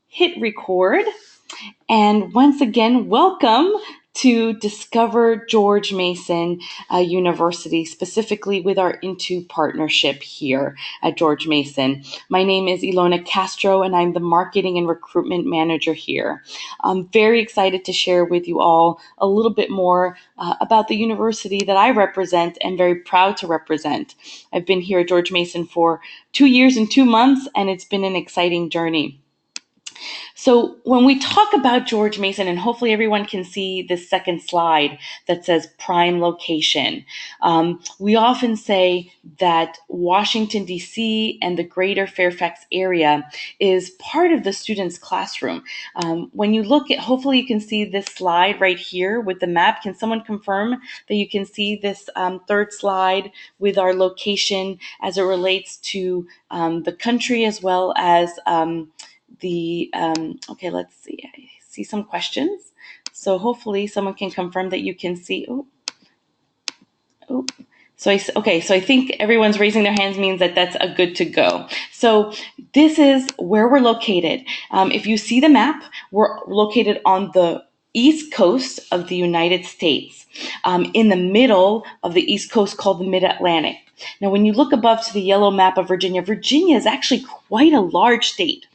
hit record. And once again, welcome to Discover George Mason University, specifically with our Into partnership here at George Mason. My name is Ilona Castro, and I'm the Marketing and Recruitment Manager here. I'm very excited to share with you all a little bit more about the university that I represent and very proud to represent. I've been here at George Mason for 2 years and 2 months, and it's been an exciting journey. So when we talk about George Mason, and hopefully everyone can see this second slide that says prime location, we often say that Washington, D.C. and the greater Fairfax area is part of the student's classroom. When you look at, hopefully you can see this slide right here with the map. Can someone confirm that you can see this third slide with our location as it relates to the country as well as okay, let's see. I see some questions. So hopefully someone can confirm that you can see. So I think everyone's raising their hands means that that's a good to go. So this is where we're located. If you see the map, we're located on the east coast of the United States, in the middle of the east coast called the Mid-Atlantic. Now, when you look above to the yellow map of Virginia, Virginia is actually quite a large state.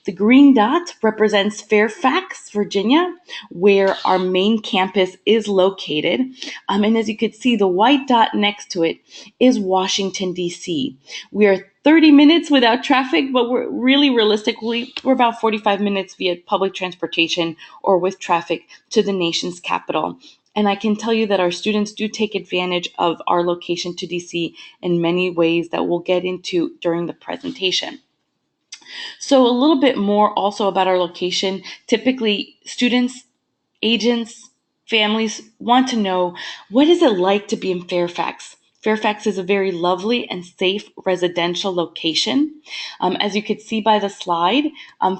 The green dot represents Fairfax, Virginia, where our main campus is located. And as you can see, the white dot next to it is Washington, D.C. We are 30 minutes without traffic, but we're really realistically, we're about 45 minutes via public transportation or with traffic to the nation's capital. And I can tell you that our students do take advantage of our location to DC in many ways that we'll get into during the presentation. So a little bit more also about our location. Typically, students, agents, families want to know, what is it like to be in Fairfax? Fairfax is a very lovely and safe residential location. As you could see by the slide,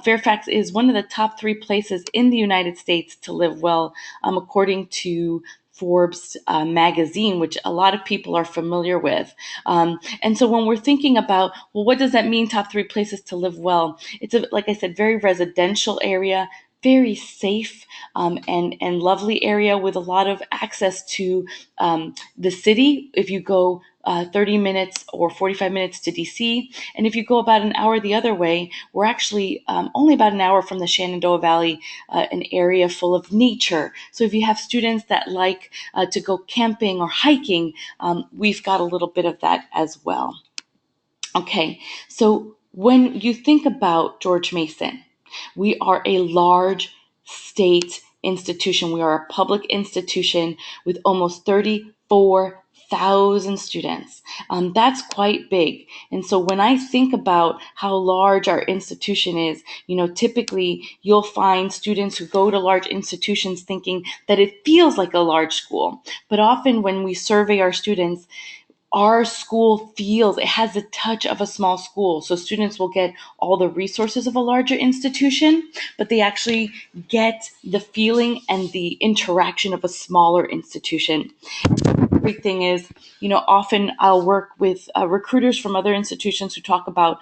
Fairfax is one of the top 3 places in the United States to live well, according to Forbes magazine, which a lot of people are familiar with. And so when we're thinking about, well, what does that mean, top 3 places to live well? It's, like I said, very residential area, very safe and lovely area with a lot of access to the city. If you go 30 minutes or 45 minutes to DC, and if you go about an hour the other way, we're actually only about an hour from the Shenandoah Valley, an area full of nature. So if you have students that like to go camping or hiking, we've got a little bit of that as well. Okay, so when you think about George Mason, we are a large state institution. We are a public institution with almost 34,000 students. That's quite big. And so when I think about how large our institution is, typically you'll find students who go to large institutions thinking that it feels like a large school. But often when we survey our students, our school feels it has the touch of a small school. So students will get all the resources of a larger institution, but they actually get the feeling and the interaction of a smaller institution. The great thing is, often I'll work with recruiters from other institutions who talk about,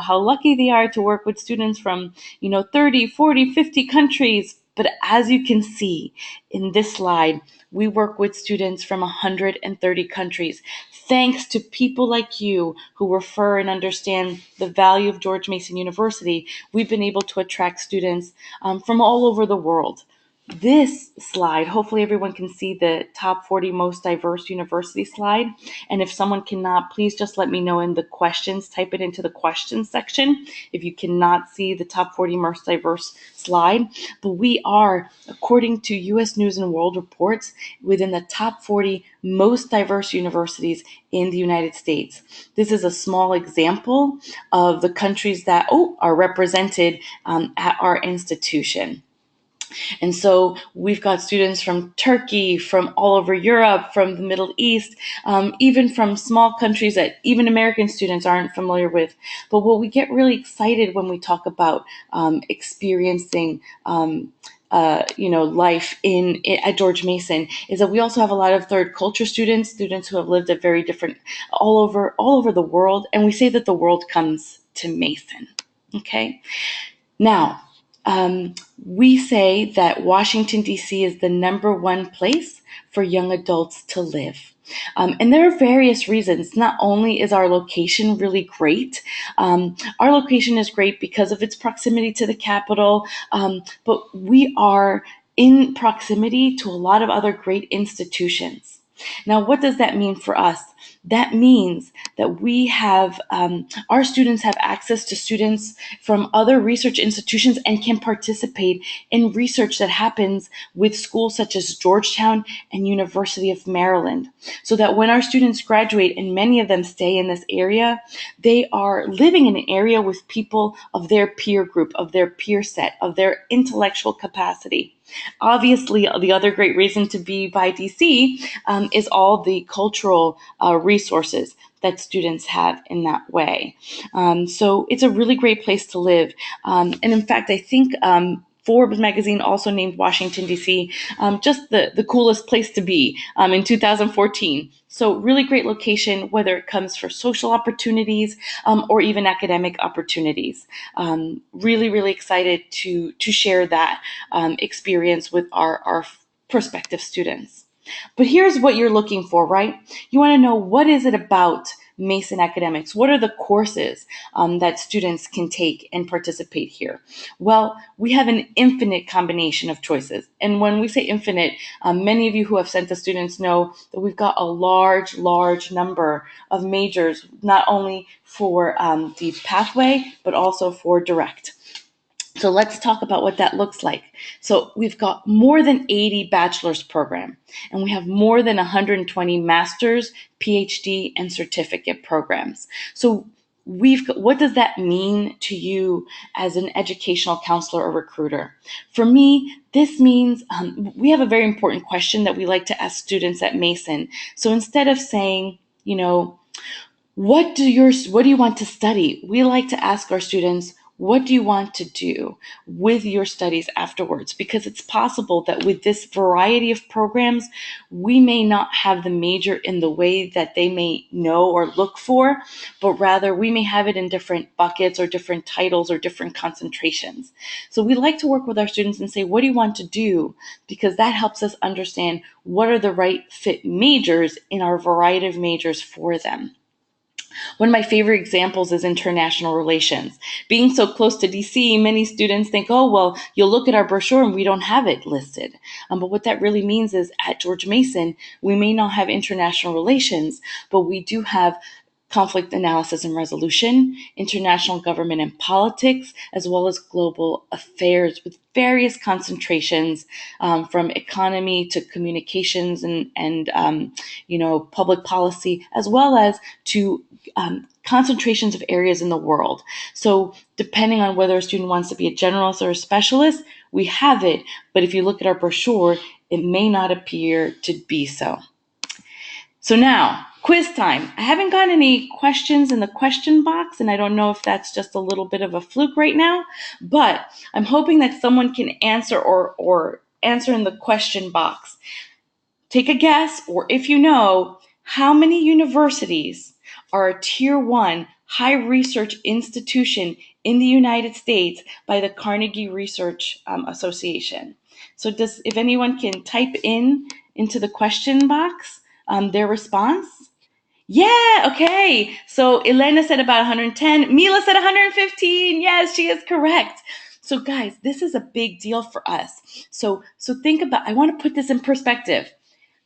how lucky they are to work with students from, 30, 40, 50 countries. But as you can see in this slide, we work with students from 130 countries. Thanks to people like you who refer and understand the value of George Mason University, we've been able to attract students from all over the world. This slide, hopefully everyone can see the top 40 most diverse university slide. And if someone cannot, please just let me know in the questions, type it into the questions section if you cannot see the top 40 most diverse slide. But we are, according to US News and World Reports, within the top 40 most diverse universities in the United States. This is a small example of the countries that are represented at our institution. And so we've got students from Turkey, from all over Europe, from the Middle East, even from small countries that even American students aren't familiar with. But what we get really excited when we talk about experiencing life at George Mason is that we also have a lot of third culture students who have lived at very different all over the world, and we say that the world comes to Mason. Okay, now we say that Washington, D.C. is the number one place for young adults to live. And there are various reasons. Not only is our location really great, our location is great because of its proximity to the capital, but we are in proximity to a lot of other great institutions. Now, what does that mean for us? That means that we have our students have access to students from other research institutions and can participate in research that happens with schools such as Georgetown and University of Maryland. So that when our students graduate, and many of them stay in this area, they are living in an area with people of their peer group, of their peer set, of their intellectual capacity. Obviously, the other great reason to be by DC is all the cultural resources that students have in that way. So it's a really great place to live. And in fact, I think Forbes magazine also named Washington, D.C. Just the coolest place to be in 2014. So really great location, whether it comes for social opportunities or even academic opportunities. Really, really excited to share that experience with our prospective students. But here's what you're looking for, right? You want to know, what is it about Mason Academics? What are the courses that students can take and participate here? Well, we have an infinite combination of choices. And when we say infinite, many of you who have sent us students know that we've got a large number of majors, not only for the pathway, but also for direct. So let's talk about what that looks like. So we've got more than 80 bachelor's program, and we have more than 120 master's, PhD, and certificate programs. So what does that mean to you as an educational counselor or recruiter? For me, this means we have a very important question that we like to ask students at Mason. So instead of saying, what do you want to study? We like to ask our students, what do you want to do with your studies afterwards? Because it's possible that with this variety of programs, we may not have the major in the way that they may know or look for, but rather we may have it in different buckets or different titles or different concentrations. So we like to work with our students and say, what do you want to do? Because that helps us understand what are the right fit majors in our variety of majors for them. One of my favorite examples is international relations. Being so close to DC, many students think, oh, well, you'll look at our brochure and we don't have it listed. But what that really means is at George Mason, we may not have international relations, but we do have conflict analysis and resolution, international government and politics, as well as global affairs with various concentrations from economy to communications and public policy, as well as to concentrations of areas in the world. So depending on whether a student wants to be a generalist or a specialist, we have it. But if you look at our brochure, it may not appear to be so. So now, quiz time. I haven't gotten any questions in the question box, and I don't know if that's just a little bit of a fluke right now, but I'm hoping that someone can answer or answer in the question box. Take a guess, or if you know, how many universities are a Tier 1 high research institution in the United States by the Carnegie Research Association? So if anyone can type into the question box their response. Yeah, okay. So Elena said about 110. Mila said 115. Yes, she is correct. So guys, this is a big deal for us. So think about, I want to put this in perspective.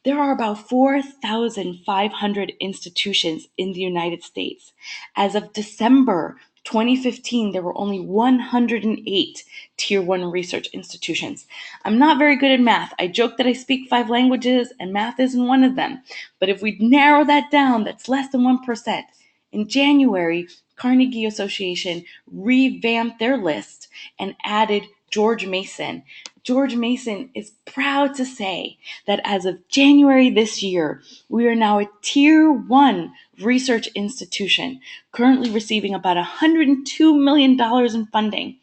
There are about 4,500 institutions in the United States. As of December 2015, there were only 108 Tier 1 research institutions. I'm not very good at math. I joke that I speak 5 languages, and math isn't one of them. But if we narrow that down, that's less than 1%. In January, Carnegie Association revamped their list and added George Mason. George Mason is proud to say that as of January this year, we are now a Tier 1 research institution, currently receiving about $102 million in funding.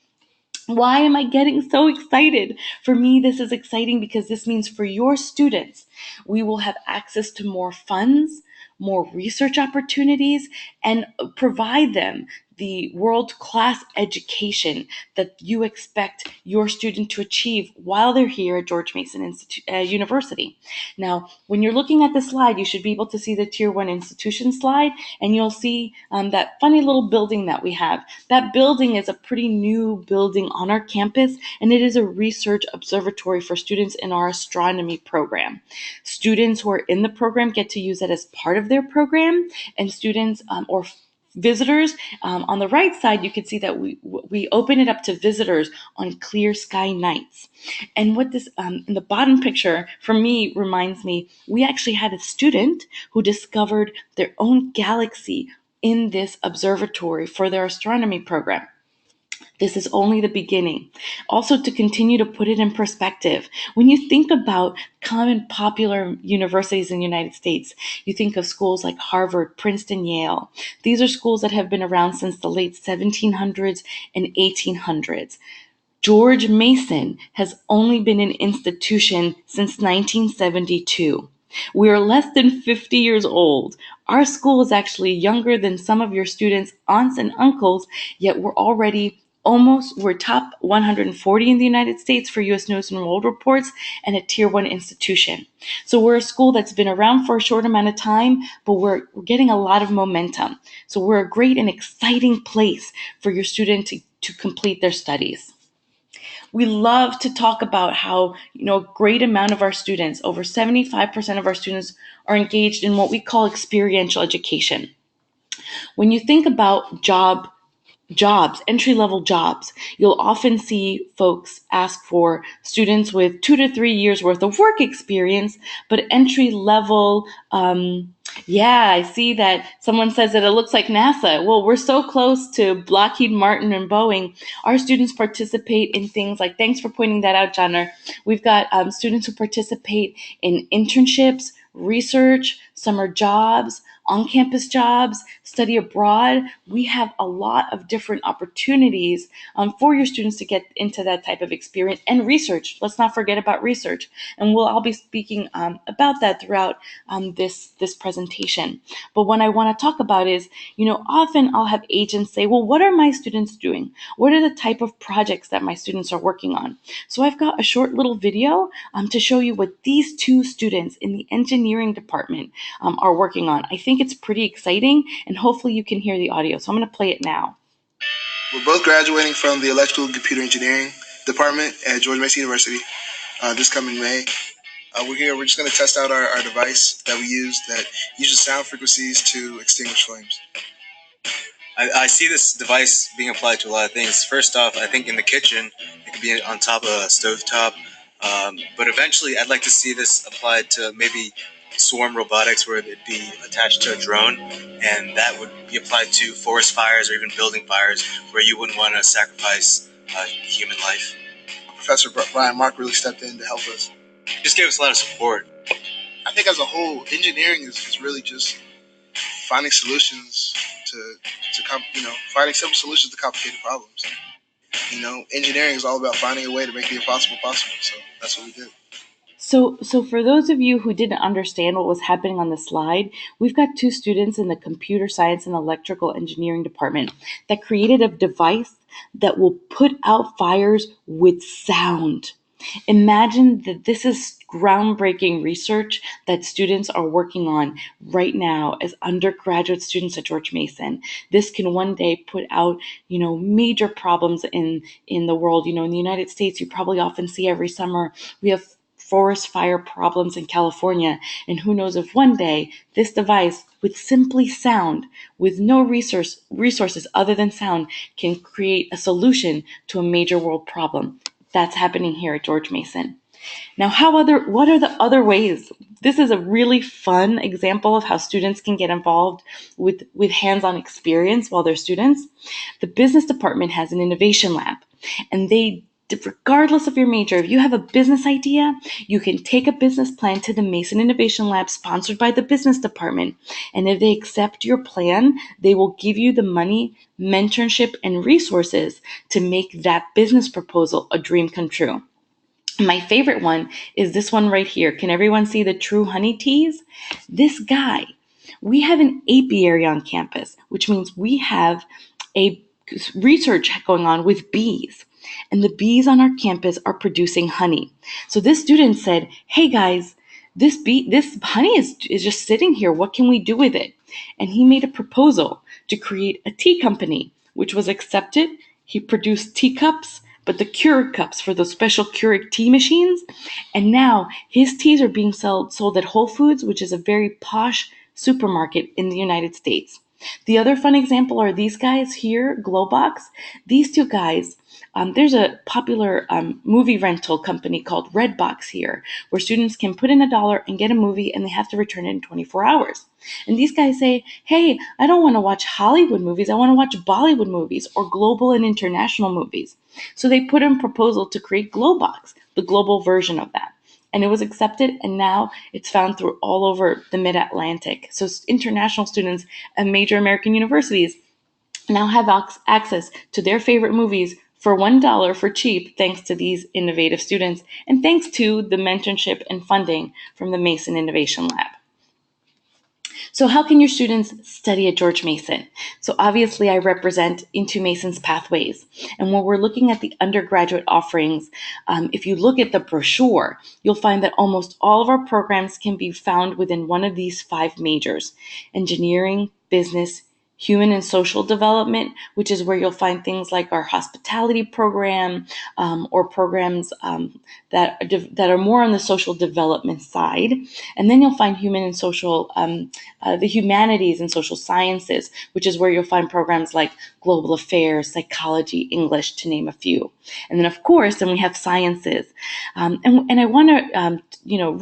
Why am I getting so excited? For me, this is exciting because this means for your students, we will have access to more funds, more research opportunities, and provide them the world-class education that you expect your student to achieve while they're here at George Mason University. Now, when you're looking at the slide, you should be able to see the Tier 1 institution slide, and you'll see that funny little building that we have. That building is a pretty new building on our campus, and it is a research observatory for students in our astronomy program. Students who are in the program get to use it as part of their program, and students or visitors on the right side, you can see that we open it up to visitors on clear sky nights. And what this in the bottom picture for me reminds me, we actually had a student who discovered their own galaxy in this observatory for their astronomy program. This is only the beginning. Also, to continue to put it in perspective, when you think about common popular universities in the United States, you think of schools like Harvard, Princeton, Yale. These are schools that have been around since the late 1700s and 1800s. George Mason has only been an institution since 1972. We are less than 50 years old. Our school is actually younger than some of your students' aunts and uncles, yet we're top 140 in the United States for U.S. News and World Reports and a Tier 1 institution. So we're a school that's been around for a short amount of time, but we're getting a lot of momentum. So we're a great and exciting place for your student to complete their studies. We love to talk about how, a great amount of our students, over 75% of our students, are engaged in what we call experiential education. When you think about jobs, entry-level jobs, you'll often see folks ask for students with 2 to 3 years worth of work experience, but entry-level, I see that someone says that it looks like NASA. Well, we're so close to Lockheed Martin and Boeing. Our students participate in things like, thanks for pointing that out, Johnner. We've got students who participate in internships, research, summer jobs, on-campus jobs, study abroad. We have a lot of different opportunities for your students to get into that type of experience, and research. Let's not forget about research. And I'll be speaking about that throughout this presentation. But what I want to talk about is, often I'll have agents say, well, what are my students doing? What are the type of projects that my students are working on? So I've got a short little video to show you what these two students in the engineering department are working on. I think it's pretty exciting, and hopefully you can hear the audio. So I'm going to play it now. We're both graduating from the Electrical and Computer Engineering department at George Mason University this coming May. We're just going to test out our device that we use that uses sound frequencies to extinguish flames. I see this device being applied to a lot of things. First off, I think in the kitchen, it could be on top of a stovetop. But eventually, I'd like to see this applied to maybe swarm robotics, where it'd be attached to a drone, and that would be applied to forest fires or even building fires, where you wouldn't want to sacrifice human life. Professor Brian Mark really stepped in to help us. He just gave us a lot of support. I think as a whole, engineering is really just finding solutions finding simple solutions to complicated problems. Engineering is all about finding a way to make the impossible possible. So that's what we did. So for those of you who didn't understand what was happening on the slide, we've got two students in the computer science and electrical engineering department that created a device that will put out fires with sound. Imagine that this is groundbreaking research that students are working on right now as undergraduate students at George Mason. This can one day put out, major problems in the world. In the United States, you probably often see every summer we have forest fire problems in California. And who knows if one day this device, with simply sound, with no resources other than sound, can create a solution to a major world problem. That's happening here at George Mason. Now, what are the other ways? This is a really fun example of how students can get involved with hands-on experience while they're students. The business department has an innovation lab, and regardless of your major, if you have a business idea, you can take a business plan to the Mason Innovation Lab sponsored by the business department. And if they accept your plan, they will give you the money, mentorship, and resources to make that business proposal a dream come true. My favorite one is this one right here. Can everyone see the True Honey Teas? This guy, we have an apiary on campus, which means we have a research going on with bees. And the bees on our campus are producing honey. So this student said, hey guys, this honey is just sitting here. What can we do with it? And he made a proposal to create a tea company, which was accepted. He produced teacups, but the Keurig cups for those special Keurig tea machines. And now his teas are being sold at Whole Foods, which is a very posh supermarket in the United States. The other fun example are these guys here, Glowbox. These two guys, there's a popular movie rental company called Redbox here, where students can put in $1 and get a movie, and they have to return it in 24 hours. And these guys say, hey, I don't want to watch Hollywood movies. I want to watch Bollywood movies or global and international movies. So they put in a proposal to create Glowbox, the global version of that. And it was accepted, and now it's found through all over the Mid-Atlantic. So international students at major American universities now have access to their favorite movies for $1 for cheap, thanks to these innovative students, and thanks to the mentorship and funding from the Mason Innovation Lab. So how can your students study at George Mason? So obviously I represent Into Mason's Pathways. And when we're looking at the undergraduate offerings, if you look at the brochure, you'll find that almost all of our programs can be found within one of these 5 majors: engineering, business, human and social development, which is where you'll find things like our hospitality program, or programs that are more on the social development side. And then you'll find human and social, the humanities and social sciences, which is where you'll find programs like global affairs, psychology, English, to name a few. And then of course, then we have sciences. And I want to,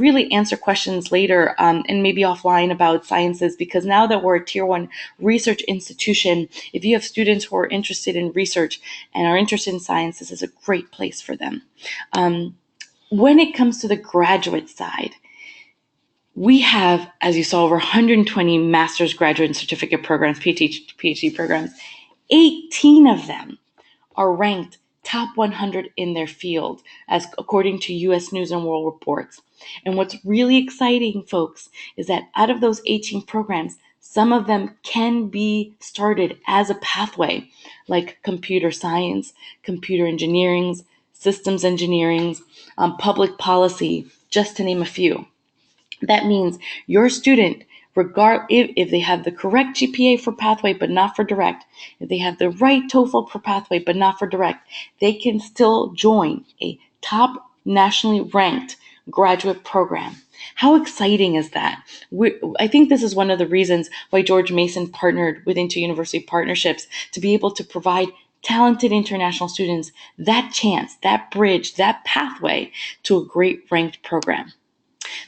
really answer questions later, and maybe offline, about sciences, because now that we're a Tier 1 research institution, if you have students who are interested in research and are interested in science, this is a great place for them. When it comes to the graduate side, we have, as you saw, over 120 master's, graduate, and certificate programs, PhD programs. 18 of them are ranked top 100 in their field, as according to U.S. News and World Reports. And what's really exciting, folks, is that out of those 18 programs, some of them can be started as a pathway, like computer science, computer engineering, systems engineering, public policy, just to name a few. That means your student, if they have the correct GPA for pathway but not for direct, if they have the right TOEFL for pathway but not for direct, they can still join a top nationally ranked graduate program. How exciting is that? I think this is one of the reasons why George Mason partnered with Inter-University Partnerships, to be able to provide talented international students that chance, that bridge, that pathway to a great ranked program.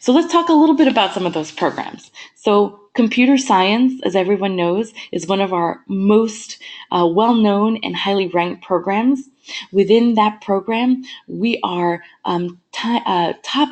So let's talk a little bit about some of those programs. So computer science, as everyone knows, is one of our most well-known and highly ranked programs. Within that program, we are top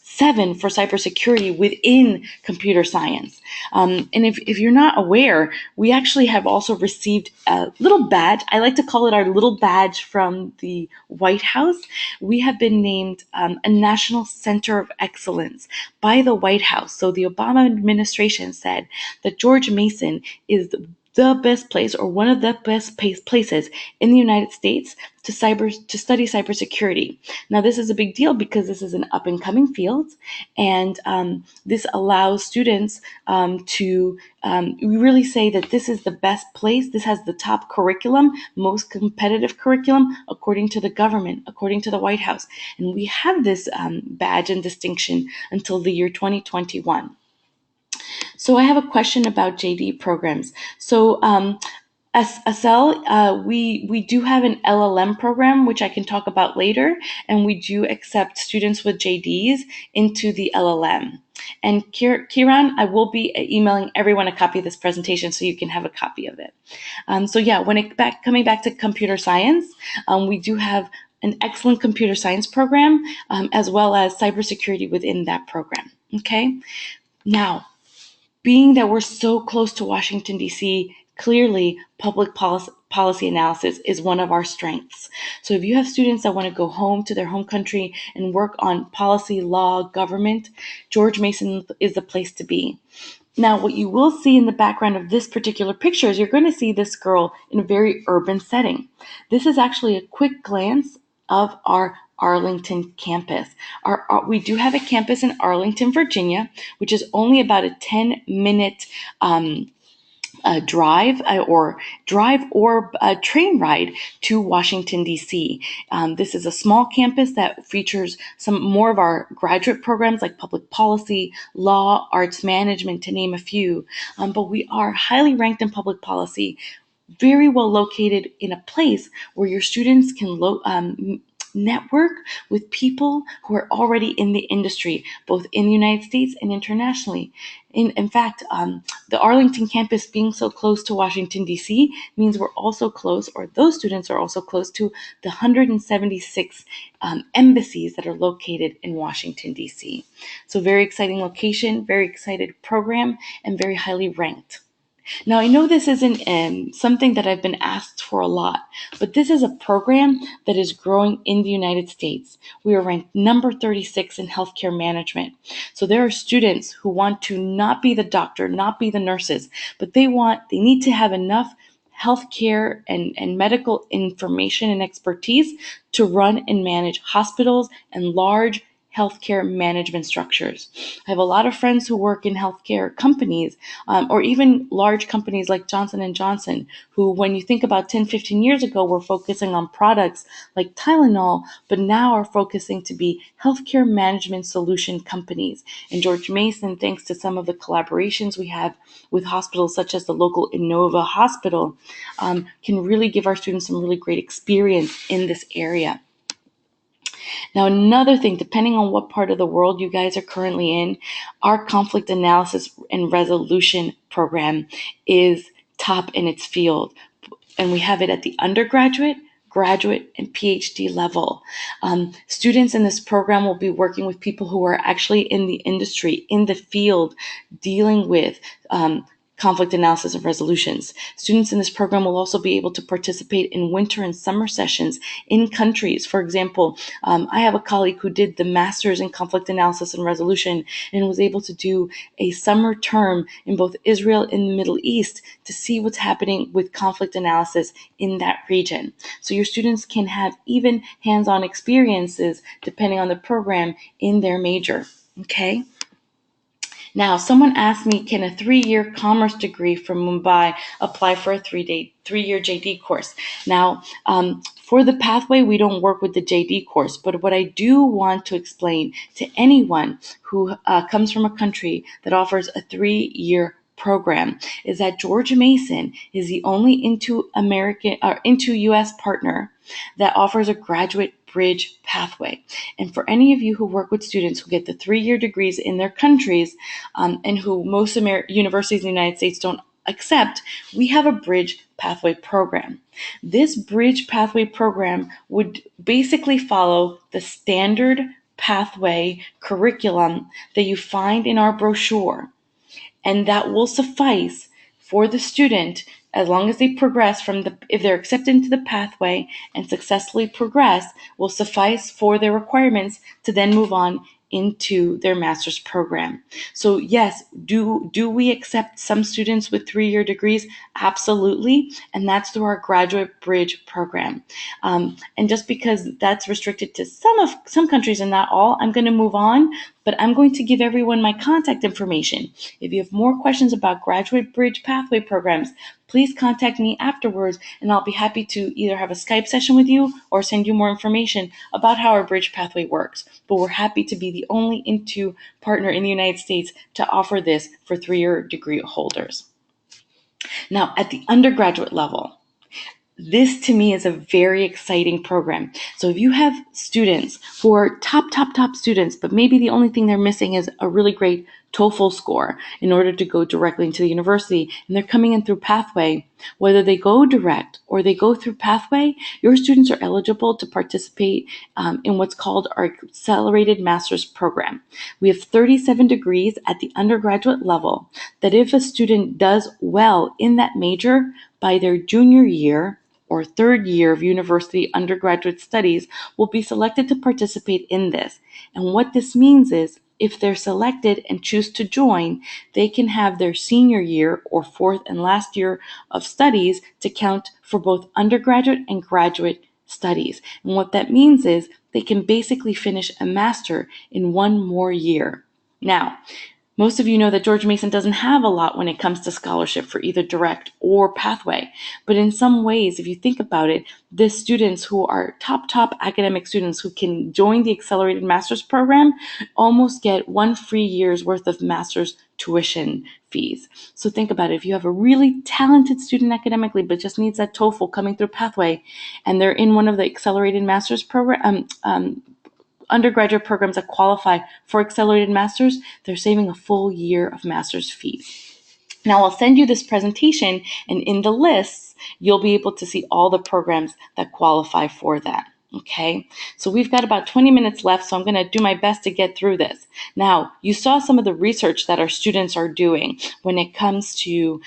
7 for cybersecurity within computer science. And if you're not aware, we actually have also received a little badge. I like to call it our little badge from the White House. We have been named a National Center of Excellence by the White House. So the Obama administration said that George Mason is the best place, or one of the best places in the United States to study cybersecurity. Now, this is a big deal because this is an up-and-coming field, and this allows students to really say that this is the best place. This has the top curriculum, most competitive curriculum, according to the government, according to the White House. And we have this badge and distinction until the year 2021. So I have a question about JD programs. So as ASEL, we do have an LLM program, which I can talk about later, and we do accept students with JDs into the LLM. And Kiran, I will be emailing everyone a copy of this presentation so you can have a copy of it. So yeah, coming back to computer science, we do have an excellent computer science program, as well as cybersecurity within that program. Okay, now, being that we're so close to Washington, D.C., clearly public policy analysis is one of our strengths. So if you have students that want to go home to their home country and work on policy, law, government, George Mason is the place to be. Now, what you will see in the background of this particular picture is you're going to see this girl in a very urban setting. This is actually a quick glance of our Arlington campus. We do have a campus in Arlington, Virginia, which is only about a 10-minute drive or a train ride to Washington, D.C. This is a small campus that features some more of our graduate programs like public policy, law, arts management, to name a few. But we are highly ranked in public policy, very well located in a place where your students can network with people who are already in the industry, both in the United States and internationally. In fact, the Arlington campus being so close to Washington, D.C. means we're also close, or those students are also close to the 176 embassies that are located in Washington, D.C. So very exciting location, very excited program, and very highly ranked. Now, I know this isn't something that I've been asked for a lot, but this is a program that is growing in the United States. We are ranked number 36 in healthcare management. So there are students who want to not be the doctor, not be the nurses, but they need to have enough healthcare and medical information and expertise to run and manage hospitals and large healthcare management structures. I have a lot of friends who work in healthcare companies, or even large companies like Johnson & Johnson, who, when you think about 10, 15 years ago, were focusing on products like Tylenol, but now are focusing to be healthcare management solution companies. And George Mason, thanks to some of the collaborations we have with hospitals such as the local Inova Hospital, can really give our students some really great experience in this area. Now, another thing, depending on what part of the world you guys are currently in, our conflict analysis and resolution program is top in its field. And we have it at the undergraduate, graduate, and PhD level. Students in this program will be working with people who are actually in the industry, in the field, dealing with conflict analysis and resolutions. Students in this program will also be able to participate in winter and summer sessions in countries. For example, I have a colleague who did the master's in conflict analysis and resolution and was able to do a summer term in both Israel and the Middle East to see what's happening with conflict analysis in that region. So your students can have even hands-on experiences depending on the program in their major. Okay? Now, someone asked me, can a 3-year commerce degree from Mumbai apply for a 3-year JD course? Now, for the pathway, we don't work with the JD course, but what I do want to explain to anyone who comes from a country that offers a 3-year program is that George Mason is the only into U.S. partner that offers a graduate bridge pathway. And for any of you who work with students who get the 3-year degrees in their countries, and who most universities in the United States don't accept, we have a bridge pathway program. This bridge pathway program would basically follow the standard pathway curriculum that you find in our brochure. And that will suffice for the student as long as they progress if they're accepted into the pathway and successfully progress, will suffice for their requirements to then move on into their master's program. So yes, do we accept some students with 3-year degrees? Absolutely, and that's through our graduate bridge program. And just because that's restricted to some countries and not all, I'm going to move on, but I'm going to give everyone my contact information. If you have more questions about graduate bridge pathway programs, please contact me afterwards, and I'll be happy to either have a Skype session with you or send you more information about how our bridge pathway works. But we're happy to be the only into partner in the United States to offer this for 3-year degree holders. Now, at the undergraduate level, this to me is a very exciting program. So if you have students who are top students, but maybe the only thing they're missing is a really great TOEFL score in order to go directly into the university, and they're coming in through Pathway, whether they go direct or they go through Pathway, your students are eligible to participate in what's called our Accelerated Master's Program. We have 37 degrees at the undergraduate level that if a student does well in that major by their junior year, or 3rd year of university undergraduate studies, will be selected to participate in this. And what this means is if they're selected and choose to join, they can have their senior year or fourth and last year of studies to count for both undergraduate and graduate studies. And what that means is they can basically finish a master in one more year. Now, most of you know that George Mason doesn't have a lot when it comes to scholarship for either direct or pathway. But in some ways, if you think about it, the students who are top academic students who can join the accelerated master's program almost get 1 free year's worth of master's tuition fees. So think about it. If you have a really talented student academically, but just needs that TOEFL coming through pathway, and they're in one of the accelerated master's program, undergraduate programs that qualify for accelerated masters, they're saving a full year of master's fees. Now I'll send you this presentation, and in the lists, you'll be able to see all the programs that qualify for that. Okay, so we've got about 20 minutes left, so I'm going to do my best to get through this. Now, you saw some of the research that our students are doing when it comes to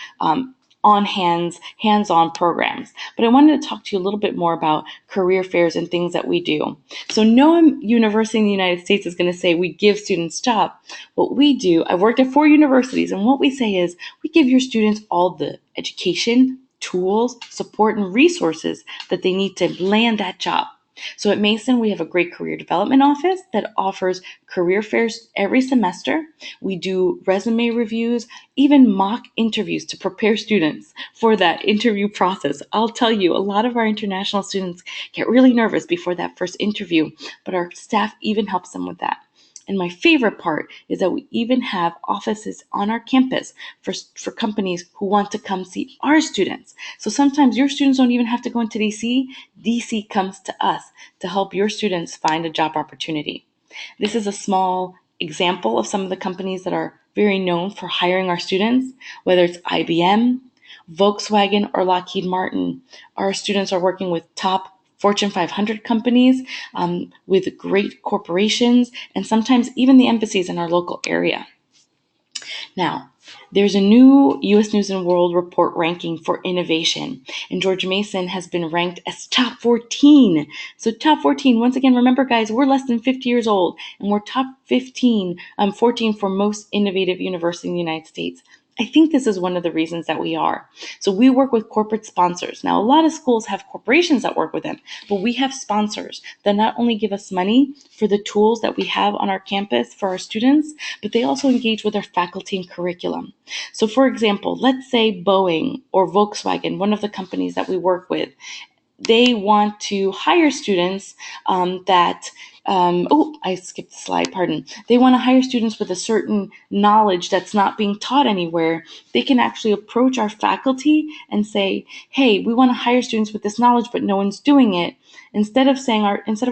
hands-on programs. But I wanted to talk to you a little bit more about career fairs and things that we do. So no university in the United States is going to say we give students jobs. What we do, I've worked at 4 universities, and what we say is we give your students all the education, tools, support, and resources that they need to land that job. So at Mason, we have a great career development office that offers career fairs every semester. We do resume reviews, even mock interviews to prepare students for that interview process. I'll tell you, a lot of our international students get really nervous before that first interview, but our staff even helps them with that. And my favorite part is that we even have offices on our campus for companies who want to come see our students. So sometimes your students don't even have to go into DC. DC comes to us to help your students find a job opportunity. This is a small example of some of the companies that are very known for hiring our students, whether it's IBM, Volkswagen, or Lockheed Martin. Our students are working with top Fortune 500 companies, with great corporations, and sometimes even the embassies in our local area. Now, there's a new U.S. News & World Report ranking for innovation, and George Mason has been ranked as top 14. So top 14, once again, remember guys, we're less than 50 years old, and we're top 14 for most innovative university in the United States. I think this is one of the reasons that we are. So we work with corporate sponsors. Now, a lot of schools have corporations that work with them, but we have sponsors that not only give us money for the tools that we have on our campus for our students, but they also engage with our faculty and curriculum. So for example, let's say Boeing or Volkswagen, one of the companies that we work with, they want to hire students I skipped the slide, pardon. They want to hire students with a certain knowledge that's not being taught anywhere. They can actually approach our faculty and say, hey, we want to hire students with this knowledge, but no one's doing it. Instead of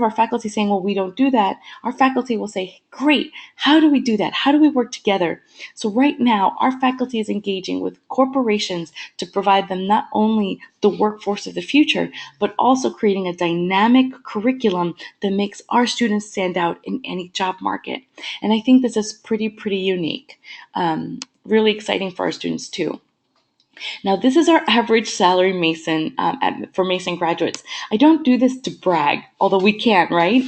our faculty saying, well, we don't do that, our faculty will say, great, how do we do that? How do we work together? So right now, our faculty is engaging with corporations to provide them not only the workforce of the future, but also creating a dynamic curriculum that makes our students stand out in any job market. And I think this is pretty unique. Really exciting for our students too. Now, this is our average salary Mason for Mason graduates. I don't do this to brag, although we can, right?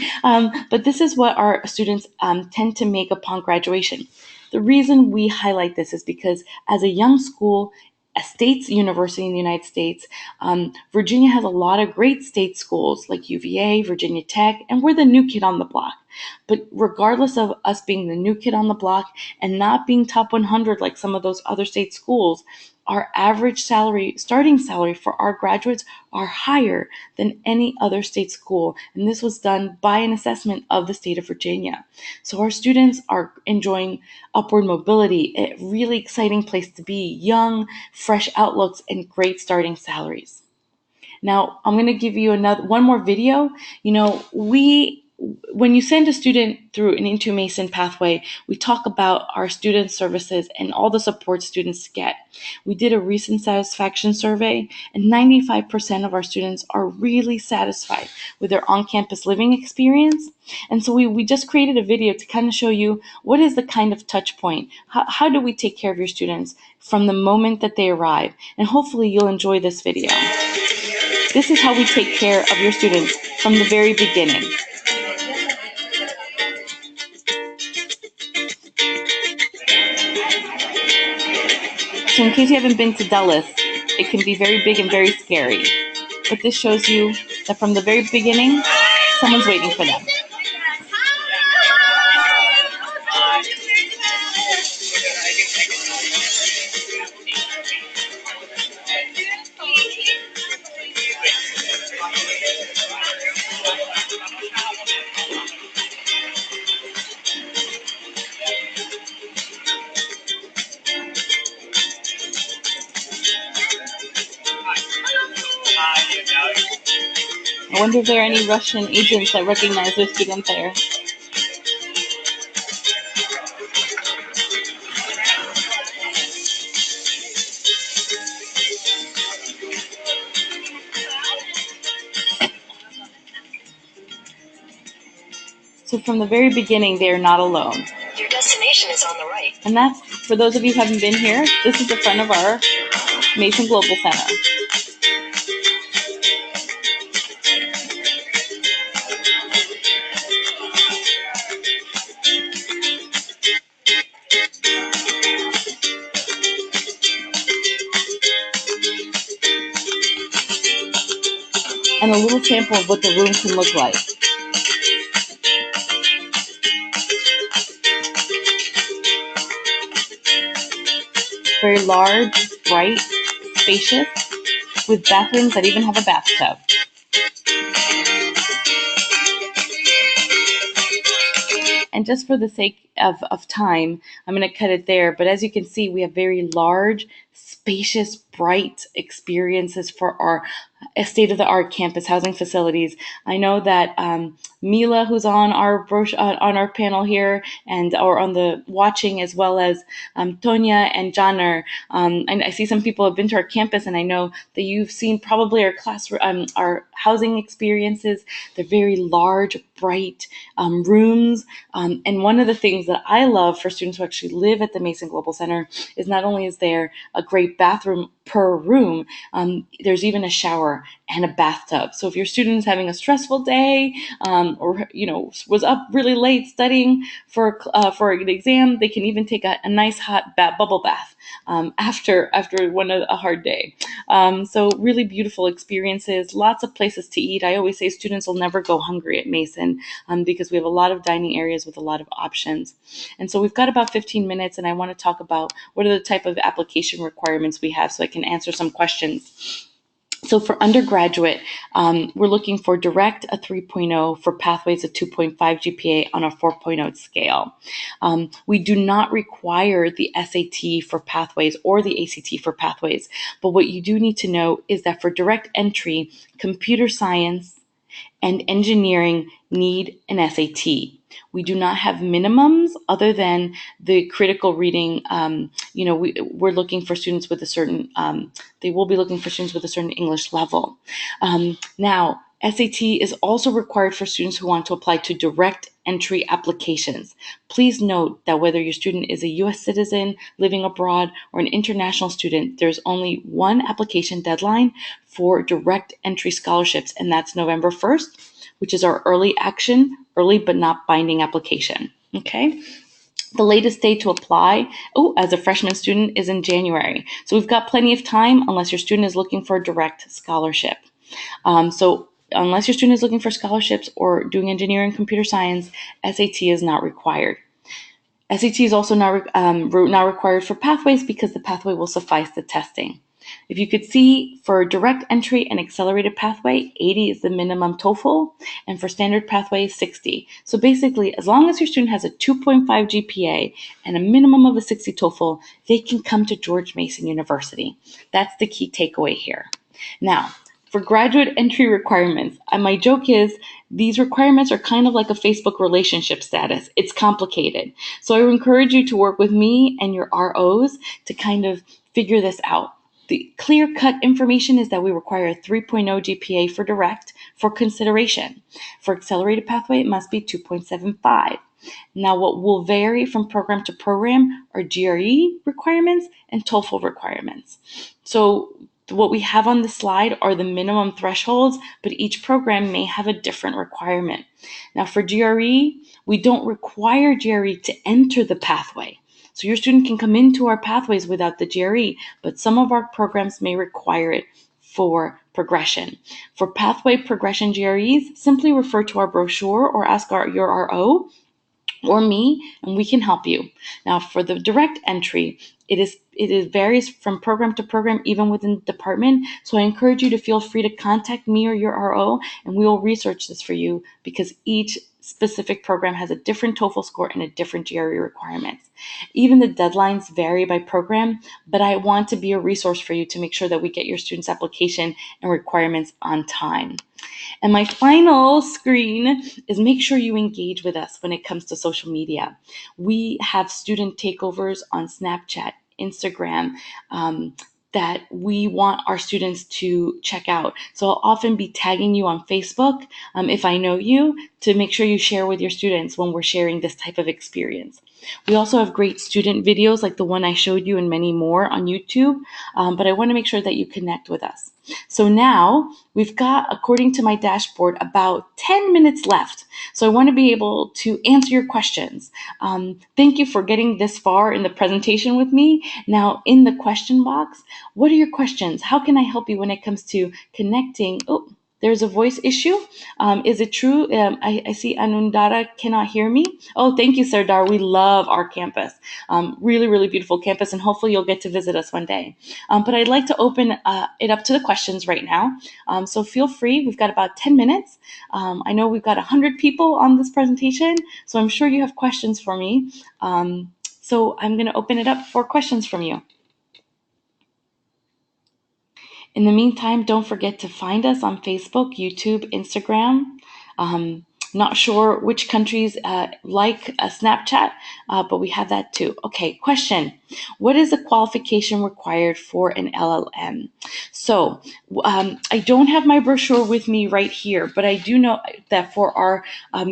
But this is what our students tend to make upon graduation. The reason we highlight this is because as a young school, a state university in the United States, Virginia has a lot of great state schools like UVA, Virginia Tech, and we're the new kid on the block. But regardless of us being the new kid on the block and not being top 100 like some of those other state schools, our average starting salary for our graduates are higher than any other state school. And this was done by an assessment of the state of Virginia. So our students are enjoying upward mobility, a really exciting place to be, young, fresh outlooks, and great starting salaries. Now, I'm going to give you one more video. When you send a student through an Into Mason pathway, we talk about our student services and all the support students get. We did a recent satisfaction survey, and 95% of our students are really satisfied with their on-campus living experience. And so we just created a video to kind of show you what is the kind of touch point. How do we take care of your students from the moment that they arrive? And hopefully you'll enjoy this video. This is how we take care of your students from the very beginning. So in case you haven't been to Dulles, it can be very big and very scary. But this shows you that from the very beginning, someone's waiting for them. I wonder if there are any Russian agents that recognize their student there. So from the very beginning, they are not alone. Your destination is on the right. And that's, for those of you who haven't been here, this is the front of our Mason Global Center. And a little sample of what the room can look like. Very large, bright, spacious, with bathrooms that even have a bathtub. And just for the sake of time, I'm going to cut it there. But as you can see, we have very large, spacious, bright experiences for our state-of-the-art campus housing facilities. I know that Mila, who's on our panel here and or on the watching, as well as Tonya and Janer. And I see some people have been to our campus, and I know that you've seen probably our housing experiences. They're very large, bright rooms. And one of the things that I love for students who actually live at the Mason Global Center is not only is there a great bathroom per room, there's even a shower and a bathtub. So if your student is having a stressful day, or was up really late studying for an exam, they can even take a nice hot bubble bath after a hard day. So really beautiful experiences, lots of places to eat. I always say students will never go hungry at Mason because we have a lot of dining areas with a lot of options. And so we've got about 15 minutes, and I want to talk about what are the type of application requirements we have so I can answer some questions. So for undergraduate, we're looking for direct a 3.0, for pathways a 2.5 GPA on a 4.0 scale. We do not require the SAT for pathways or the ACT for pathways, but what you do need to know is that for direct entry, computer science and engineering need an SAT. We do not have minimums other than the critical reading. We're looking for students with a certain, they will be looking for students with a certain English level. Now, SAT is also required for students who want to apply to direct entry applications. Please note that whether your student is a U.S. citizen living abroad or an international student, there's only one application deadline for direct entry scholarships, and that's November 1st, which is our early but not binding application. Okay. The latest date to apply, as a freshman student, is in January. So we've got plenty of time unless your student is looking for a direct scholarship. So unless your student is looking for scholarships or doing engineering and computer science, SAT is not required. SAT is also not required for pathways because the pathway will suffice the testing. If you could see, for direct entry and accelerated pathway, 80 is the minimum TOEFL, and for standard pathway, 60. So basically, as long as your student has a 2.5 GPA and a minimum of a 60 TOEFL, they can come to George Mason University. That's the key takeaway here. Now, for graduate entry requirements, my joke is these requirements are kind of like a Facebook relationship status. It's complicated. So I would encourage you to work with me and your ROs to kind of figure this out. The clear-cut information is that we require a 3.0 GPA for direct for consideration. For accelerated pathway, it must be 2.75. Now, what will vary from program to program are GRE requirements and TOEFL requirements. So what we have on the slide are the minimum thresholds, but each program may have a different requirement. Now, for GRE, we don't require GRE to enter the pathway. So your student can come into our pathways without the GRE, but some of our programs may require it for progression. For pathway progression GREs, simply refer to our brochure or ask your RO or me, and we can help you. Now, for the direct entry, it varies from program to program, even within the department. So I encourage you to feel free to contact me or your RO, and we will research this for you because each specific program has a different TOEFL score and a different GRE requirements. Even the deadlines vary by program, but I want to be a resource for you to make sure that we get your students' application and requirements on time. And my final screen is make sure you engage with us when it comes to social media. We have student takeovers on Snapchat, Instagram, that we want our students to check out. So I'll often be tagging you on Facebook if I know you, to make sure you share with your students when we're sharing this type of experience. We also have great student videos like the one I showed you and many more on YouTube, but I want to make sure that you connect with us. So now we've got, according to my dashboard, about 10 minutes left. So I want to be able to answer your questions. Thank you for getting this far in the presentation with me. Now in the question box, what are your questions? How can I help you when it comes to connecting? Oh, there's a voice issue. Is it true? I see Anundara cannot hear me. Oh, thank you, Sardar. We love our campus. Really, really beautiful campus, and hopefully you'll get to visit us one day. But I'd like to open it up to the questions right now. So feel free. We've got about 10 minutes. I know we've got 100 people on this presentation, so I'm sure you have questions for me. So I'm going to open it up for questions from you. In the meantime, don't forget to find us on Facebook, YouTube, Instagram. Not sure which countries like Snapchat, but we have that too. Okay, question. What is the qualification required for an LLM? So I don't have my brochure with me right here, but I do know that for our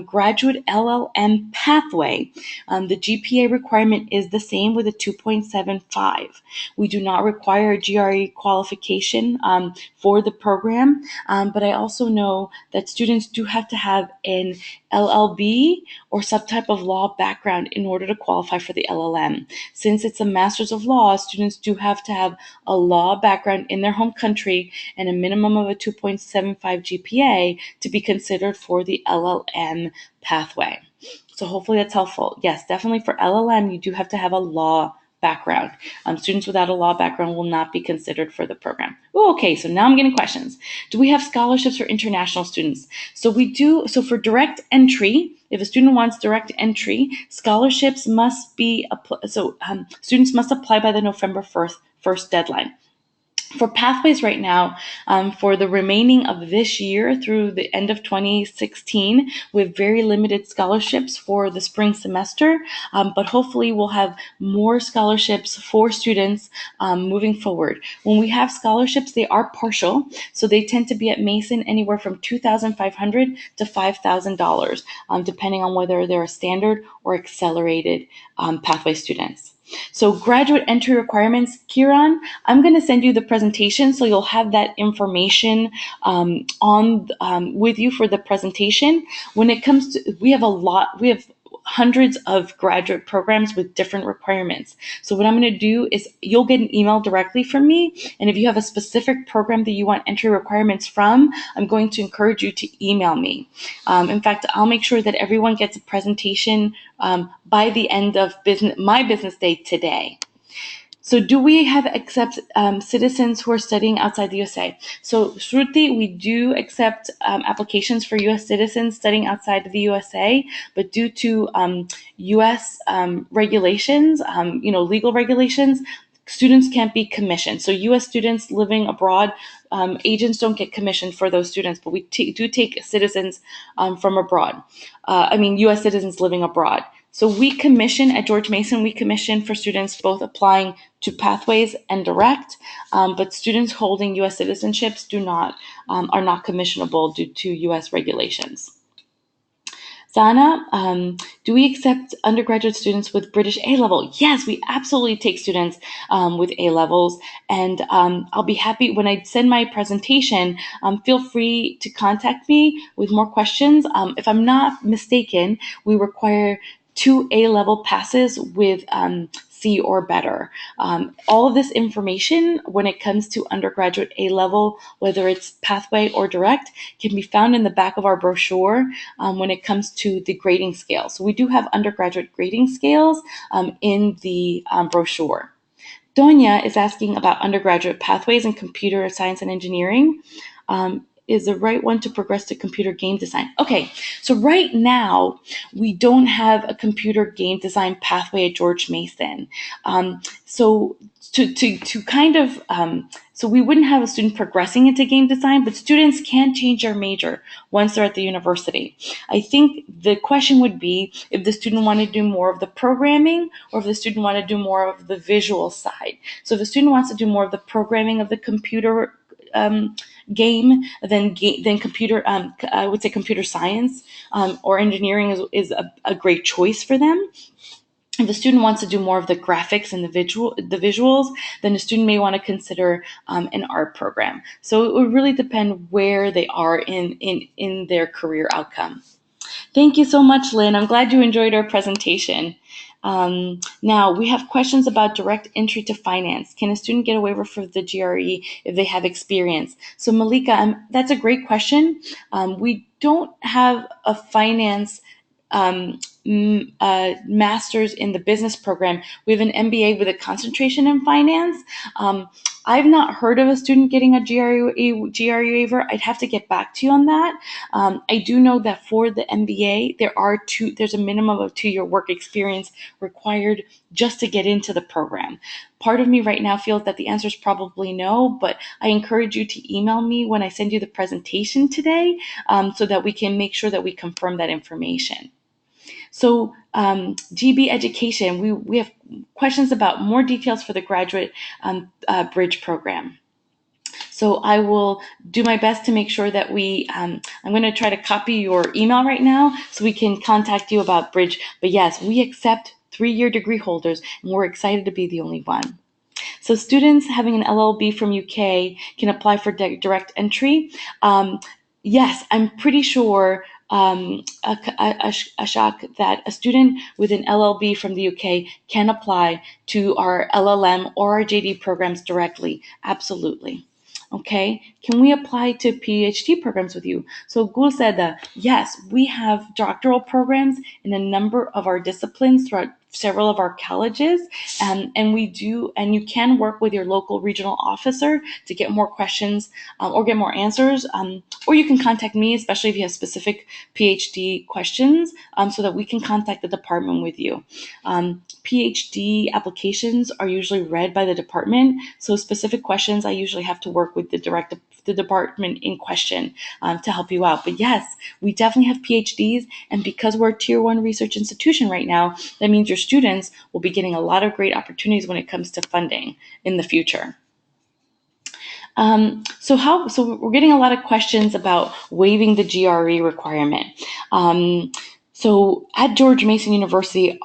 graduate LLM pathway, the GPA requirement is the same with a 2.75. We do not require a GRE qualification for the program, but I also know that students do have to have an LLB or some type of law background in order to qualify for the LLM. Since it's a Master's of Law, students do have to have a law background in their home country and a minimum of a 2.75 GPA to be considered for the LLM pathway. So hopefully that's helpful. Yes, definitely for LLM, you do have to have a law background. Students without a law background will not be considered for the program. Ooh, okay, so now I'm getting questions. Do we have scholarships for international students? So we do. So for direct entry, if a student wants direct entry, scholarships must be, students must apply by the November 1st deadline. For pathways right now, for the remaining of this year through the end of 2016, we have very limited scholarships for the spring semester, but hopefully we'll have more scholarships for students moving forward. When we have scholarships, they are partial, so they tend to be at Mason anywhere from $2,500 to $5,000, depending on whether they're a standard or accelerated pathway students. So graduate entry requirements, Kieran, I'm going to send you the presentation so you'll have that information with you for the presentation. When it comes to, we have hundreds of graduate programs with different requirements. So what I'm going to do is you'll get an email directly from me. And if you have a specific program that you want entry requirements from, I'm going to encourage you to email me. In fact, I'll make sure that everyone gets a presentation by the end of my business day today. So do we accept citizens who are studying outside the USA? So Shruti, we do accept applications for US citizens studying outside of the USA, but due to US regulations, legal regulations, students can't be commissioned. So US students living abroad, agents don't get commissioned for those students, but we do take citizens from abroad. US citizens living abroad. So we commission at George Mason, we commission for students both applying to pathways and direct, but students holding US citizenships are not commissionable due to US regulations. Sana, do we accept undergraduate students with British A-level? Yes, we absolutely take students with A-levels. And I'll be happy when I send my presentation, feel free to contact me with more questions. If I'm not mistaken, we require 2 A-level passes with C or better. All of this information when it comes to undergraduate A-level, whether it's pathway or direct, can be found in the back of our brochure when it comes to the grading scale. So we do have undergraduate grading scales in the brochure. Donya is asking about undergraduate pathways in computer science and engineering. Is the right one to progress to computer game design? Okay, so right now we don't have a computer game design pathway at George Mason. So we wouldn't have a student progressing into game design, but students can change their major once they're at the university. I think the question would be if the student wanted to do more of the programming or if the student wanted to do more of the visual side. So if the student wants to do more of the programming of the computer game, then computer, I would say computer science or engineering is a great choice for them. If the student wants to do more of the graphics and the visuals, then the student may want to consider an art program. So it would really depend where they are in their career outcome. Thank you so much, Lynn. I'm glad you enjoyed our presentation. Now, we have questions about direct entry to finance. Can a student get a waiver for the GRE if they have experience? So, Malika, that's a great question. We don't have a finance master's in the business program. We have an MBA with a concentration in finance. I've not heard of a student getting a GRE waiver. I'd have to get back to you on that. I do know that for the MBA, there's a minimum of 2-year work experience required just to get into the program. Part of me right now feels that the answer is probably no, but I encourage you to email me when I send you the presentation today so that we can make sure that we confirm that information. So GB Education, we have questions about more details for the graduate bridge program. So I will do my best to make sure that I'm going to try to copy your email right now so we can contact you about bridge. But yes, we accept 3-year degree holders, and we're excited to be the only one. So students having an LLB from UK can apply for direct entry. Yes, I'm pretty sure, Ashok, that a student with an LLB from the UK can apply to our LLM or our JD programs directly. Absolutely. Okay, can we apply to PhD programs with you? So Gul said, yes, we have doctoral programs in a number of our disciplines throughout several of our colleges, and you can work with your local regional officer to get more questions or get more answers, or you can contact me, especially if you have specific PhD questions, so that we can contact the department with you. PhD applications are usually read by the department, so specific questions I usually have to work with the department in question to help you out. But yes, we definitely have PhDs, and because we're a Tier 1 research institution right now, that means your students will be getting a lot of great opportunities when it comes to funding in the future. So we're getting a lot of questions about waiving the GRE requirement. So at George Mason University,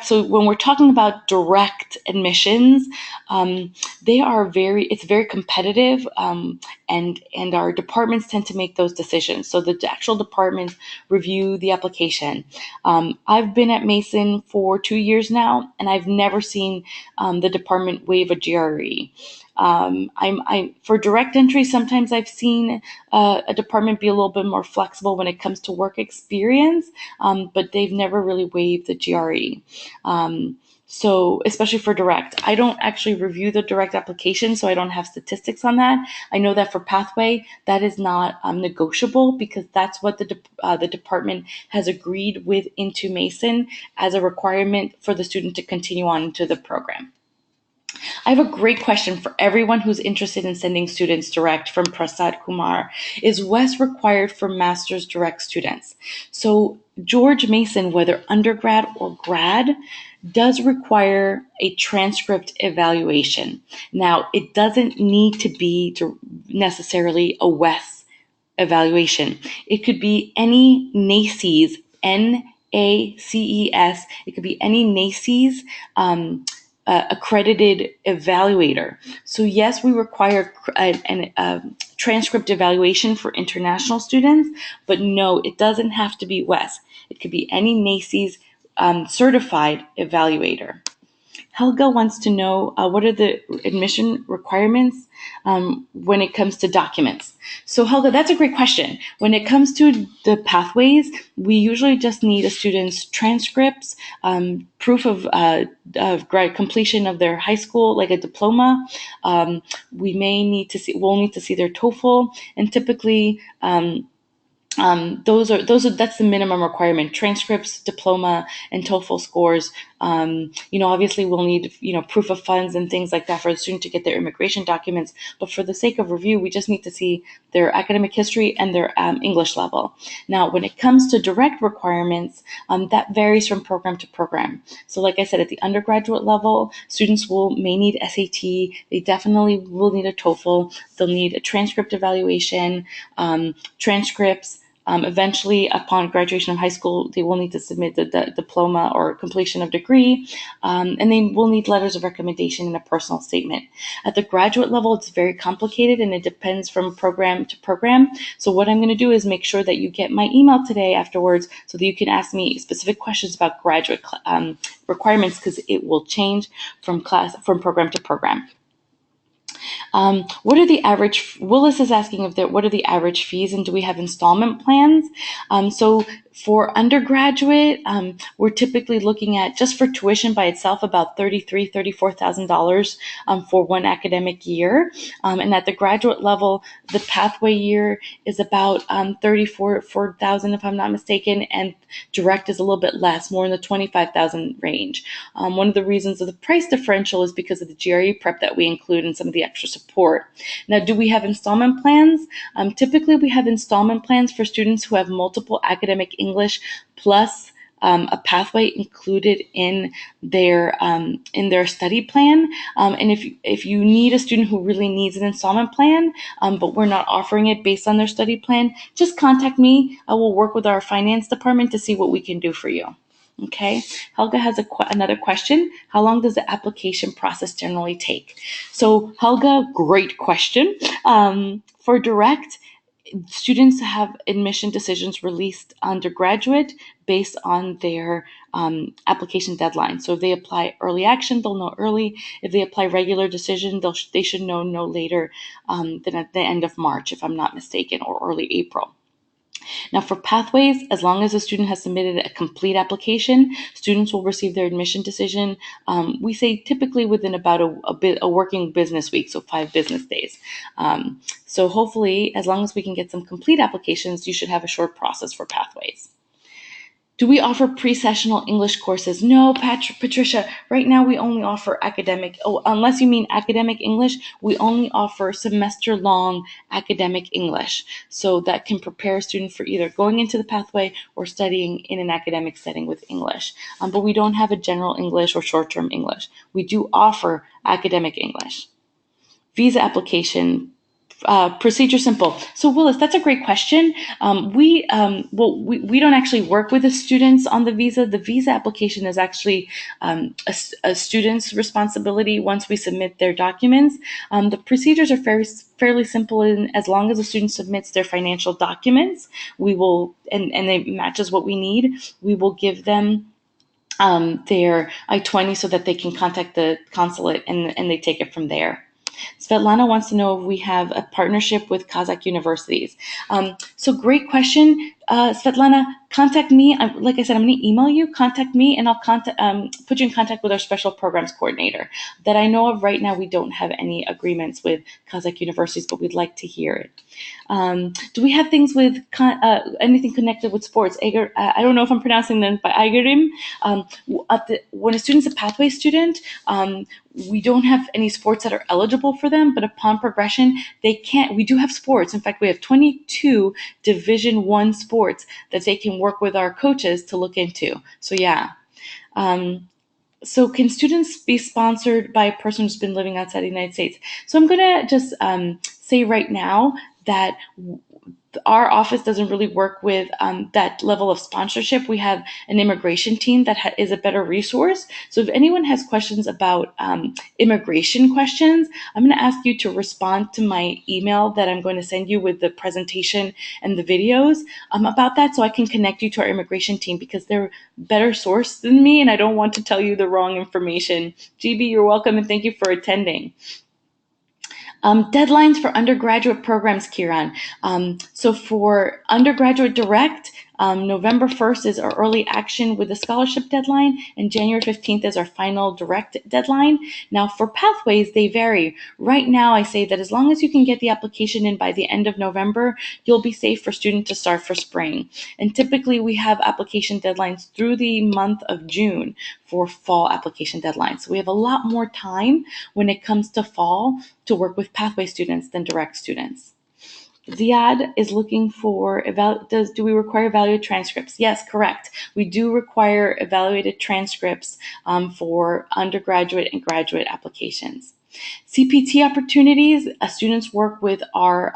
so when we're talking about direct admissions, it's very competitive, and our departments tend to make those decisions. So the actual departments review the application. I've been at Mason for 2 years now, and I've never seen the department waive a GRE. For direct entry, sometimes I've seen a department be a little bit more flexible when it comes to work experience, but they've never really waived the GRE. So especially for direct, I don't actually review the direct application, so I don't have statistics on that. I know that for pathway, that is not negotiable because that's what the department has agreed with into Mason as a requirement for the student to continue on into the program. I have a great question for everyone who's interested in sending students direct from Prasad Kumar. Is WES required for master's direct students? So George Mason, whether undergrad or grad, does require a transcript evaluation. Now, it doesn't need to be necessarily a WES evaluation. It could be any NACES, NACES. It could be any NACES accredited evaluator. So yes, we require a transcript evaluation for international students, but no, it doesn't have to be WES. It could be any NACES certified evaluator. Helga wants to know what are the admission requirements when it comes to documents. So Helga, that's a great question. When it comes to the pathways, we usually just need a student's transcripts, proof of completion of their high school, like a diploma. We'll need to see their TOEFL, and typically that's the minimum requirement: transcripts, diploma, and TOEFL scores. Obviously we'll need proof of funds and things like that for the student to get their immigration documents. But for the sake of review, we just need to see their academic history and their English level. Now, when it comes to direct requirements, that varies from program to program. So, like I said, at the undergraduate level, students may need SAT. They definitely will need a TOEFL. They'll need a transcript evaluation, transcripts. Eventually, upon graduation of high school, they will need to submit the diploma or completion of degree, and they will need letters of recommendation and a personal statement. At the graduate level, it's very complicated, and it depends from program to program. So what I'm going to do is make sure that you get my email today afterwards so that you can ask me specific questions about graduate requirements, because it will change from program to program. What are the average? Willis is asking what are the average fees, and do we have installment plans? So for undergraduate, we're typically looking at, just for tuition by itself, about $34,000 for one academic year. And at the graduate level, the pathway year is about $34,000, if I'm not mistaken, and direct is a little bit less, more in the $25,000 range. One of the reasons of the price differential is because of the GRE prep that we include and some of the extra support. Now, do we have installment plans? Typically, we have installment plans for students who have multiple academic English plus a pathway included in their study plan. And if you need a student who really needs an installment plan, but we're not offering it based on their study plan, just contact me. I will work with our finance department to see what we can do for you. Okay, Helga has another question. How long does the application process generally take? So Helga, great question. For direct, students have admission decisions released undergraduate based on their application deadline. So if they apply early action, they'll know early. If they apply regular decision, they should know no later than at the end of March, if I'm not mistaken, or early April. Now, for pathways, as long as a student has submitted a complete application, students will receive their admission decision. We say typically within about a working business week, so 5 business days. So hopefully, as long as we can get some complete applications, you should have a short process for pathways. Do we offer pre-sessional English courses? No, Patricia, right now we only offer unless you mean academic English, we only offer semester-long academic English. So that can prepare a student for either going into the pathway or studying in an academic setting with English. But we don't have a general English or short-term English. We do offer academic English. Visa application. Procedure simple. So Willis, that's a great question. We don't actually work with the students on the visa. The visa application is actually a student's responsibility once we submit their documents. The procedures are fairly simple, and as long as the student submits their financial documents, we will, and it matches what we need, we will give them their I-20 so that they can contact the consulate, and they take it from there. Svetlana wants to know if we have a partnership with Kazakh universities. So great question, Svetlana. Contact me. Like I said, I'm going to email you. Contact me, and I'll put you in contact with our special programs coordinator. That I know of right now, we don't have any agreements with Kazakh universities, but we'd like to hear it. Do we have things with anything connected with sports? I don't know if I'm pronouncing them by Aigerim. When a student's a pathway student, we don't have any sports that are eligible for them, but upon progression, we do have sports. In fact, we have 22 Division I sports that they can work with our coaches to look into. So yeah. So can students be sponsored by a person who's been living outside the United States? So I'm going to just say right now that our office doesn't really work with that level of sponsorship. We have an immigration team that is a better resource. So if anyone has questions about immigration questions, I'm going to ask you to respond to my email that I'm going to send you with the presentation and the videos about that, so I can connect you to our immigration team, because they're better sourced than me and I don't want to tell you the wrong information. GB, you're welcome, and thank you for attending. Deadlines for undergraduate programs, Kieran. So for undergraduate direct, November 1st is our early action with the scholarship deadline, and January 15th is our final direct deadline. Now for pathways, they vary. Right now, I say that as long as you can get the application in by the end of November, you'll be safe for students to start for spring. And typically we have application deadlines through the month of June for fall application deadlines. So we have a lot more time when it comes to fall to work with pathway students than direct students. Ziad is looking for, do we require evaluated transcripts? Yes, correct. We do require evaluated transcripts for undergraduate and graduate applications. CPT opportunities, students work with our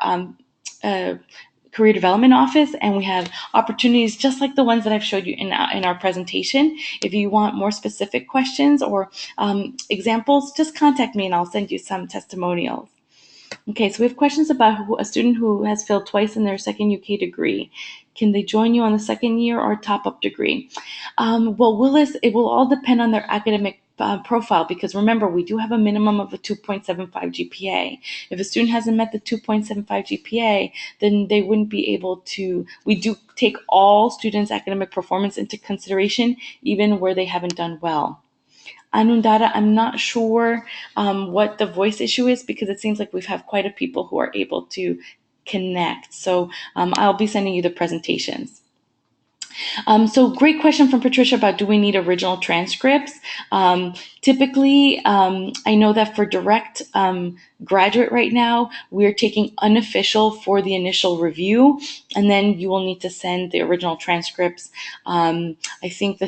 career development office, and we have opportunities just like the ones that I've showed you in our presentation. If you want more specific questions or examples, just contact me and I'll send you some testimonials. Okay, so we have questions about a student who has failed twice in their second UK degree. Can they join you on the second year or top-up degree? Well, Willis, it will all depend on their academic profile, because remember, we do have a minimum of a 2.75 GPA. If a student hasn't met the 2.75 GPA, then they wouldn't be able to. We do take all students' academic performance into consideration, even where they haven't done well. Anundara, I'm not sure what the voice issue is, because it seems like we've had quite a people who are able to connect. So I'll be sending you the presentations. So great question from Patricia about, do we need original transcripts? Typically, I know that for direct graduate right now, we're taking unofficial for the initial review, and then you will need to send the original transcripts. I think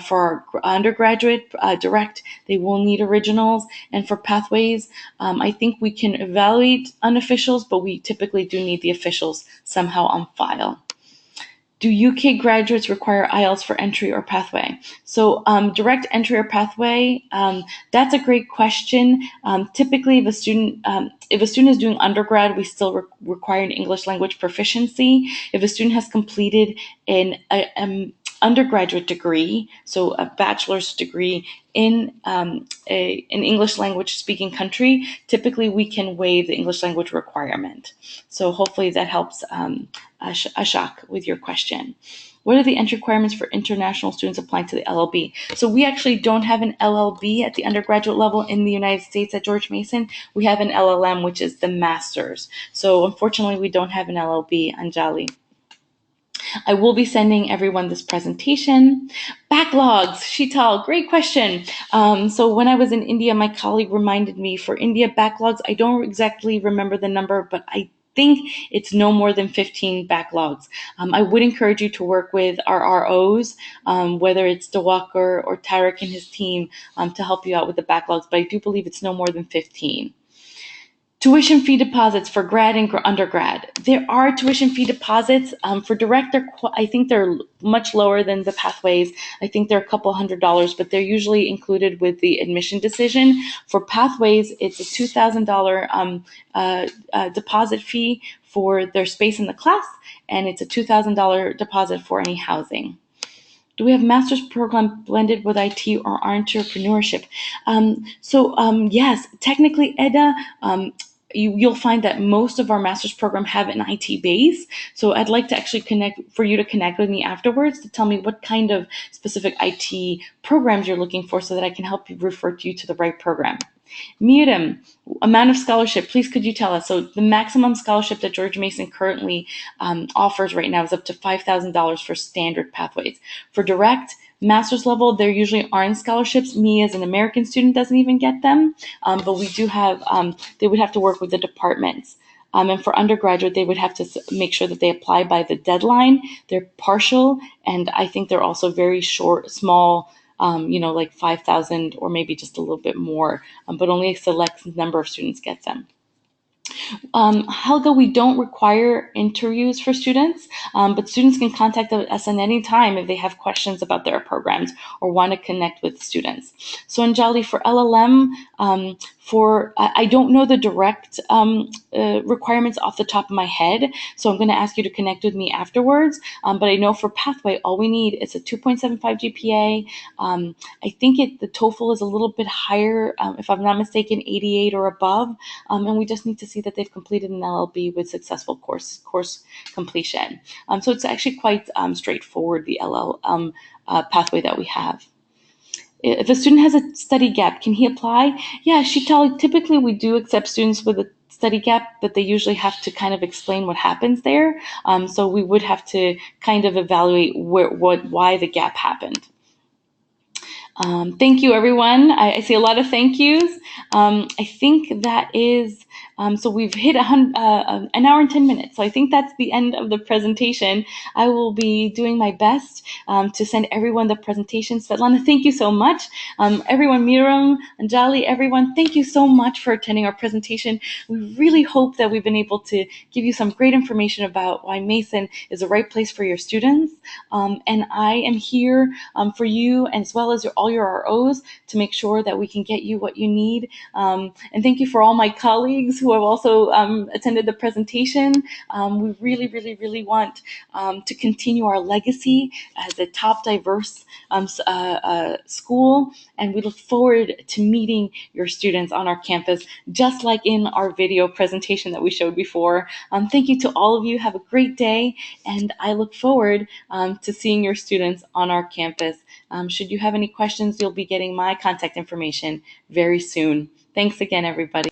for our undergraduate direct, they will need originals, and for pathways, I think we can evaluate unofficials, but we typically do need the officials somehow on file. Do UK graduates require IELTS for entry or pathway? So direct entry or pathway, that's a great question. Typically, if a student is doing undergrad, we still require an English language proficiency. If a student has completed an undergraduate degree, so a bachelor's degree in an English language speaking country, typically we can waive the English language requirement. So hopefully that helps Ashok with your question. What are the entry requirements for international students applying to the LLB? So we actually don't have an LLB at the undergraduate level in the United States at George Mason. We have an LLM, which is the master's. So unfortunately, we don't have an LLB, Anjali. I will be sending everyone this presentation. Backlogs, Sheetal, great question. So when I was in India, my colleague reminded me for India backlogs, I don't exactly remember the number, but I think it's no more than 15 backlogs. I would encourage you to work with our ROs, whether it's Dewakar or Tarek and his team, to help you out with the backlogs, but I do believe it's no more than 15. Tuition fee deposits for grad and undergrad. There are tuition fee deposits. For direct, I think they're much lower than the pathways. I think they're a couple $100s, but they're usually included with the admission decision. For pathways, it's a $2,000 deposit fee for their space in the class, and it's a $2,000 deposit for any housing. Do we have master's program blended with IT or entrepreneurship? Yes, technically, Eda, you'll find that most of our master's program have an IT base. So I'd like to actually connect with me afterwards to tell me what kind of specific IT programs you're looking for, so that I can help you refer you to the right program. Miriam, amount of scholarship, please could you tell us? So the maximum scholarship that George Mason currently offers right now is up to $5,000 for standard pathways. For direct, master's level, there usually aren't scholarships. Me as an American student doesn't even get them, but we do have, they would have to work with the departments. And for undergraduate, they would have to make sure that they apply by the deadline. They're partial, and I think they're also very small, like 5,000 or maybe just a little bit more, but only a select number of students get them. Helga, we don't require interviews for students, but students can contact us at any time if they have questions about their programs or want to connect with students. So Anjali, for LLM, I don't know the direct requirements off the top of my head, so I'm going to ask you to connect with me afterwards. But I know for Pathway, all we need is a 2.75 GPA. I think the TOEFL is a little bit higher, if I'm not mistaken, 88 or above, and we just need to see that they've completed an LLB with successful course completion. So it's actually quite straightforward, the LL pathway that we have. If a student has a study gap, can he apply? Yeah, typically we do accept students with a study gap, but they usually have to kind of explain what happens there. So we would have to kind of evaluate why the gap happened. Thank you, everyone. I see a lot of thank yous. I think that is, so we've hit an hour and 10 minutes. So I think that's the end of the presentation. I will be doing my best to send everyone the presentation. Svetlana, thank you so much. Everyone, Miram, Anjali, everyone, thank you so much for attending our presentation. We really hope that we've been able to give you some great information about why Mason is the right place for your students. And I am here for you, as well as all your ROs, to make sure that we can get you what you need. And thank you for all my colleagues who have also attended the presentation. We really, really, really want to continue our legacy as a top diverse school, and we look forward to meeting your students on our campus, just like in our video presentation that we showed before. Thank you to all of you. Have a great day, and I look forward to seeing your students on our campus. Should you have any questions, you'll be getting my contact information very soon. Thanks again, everybody.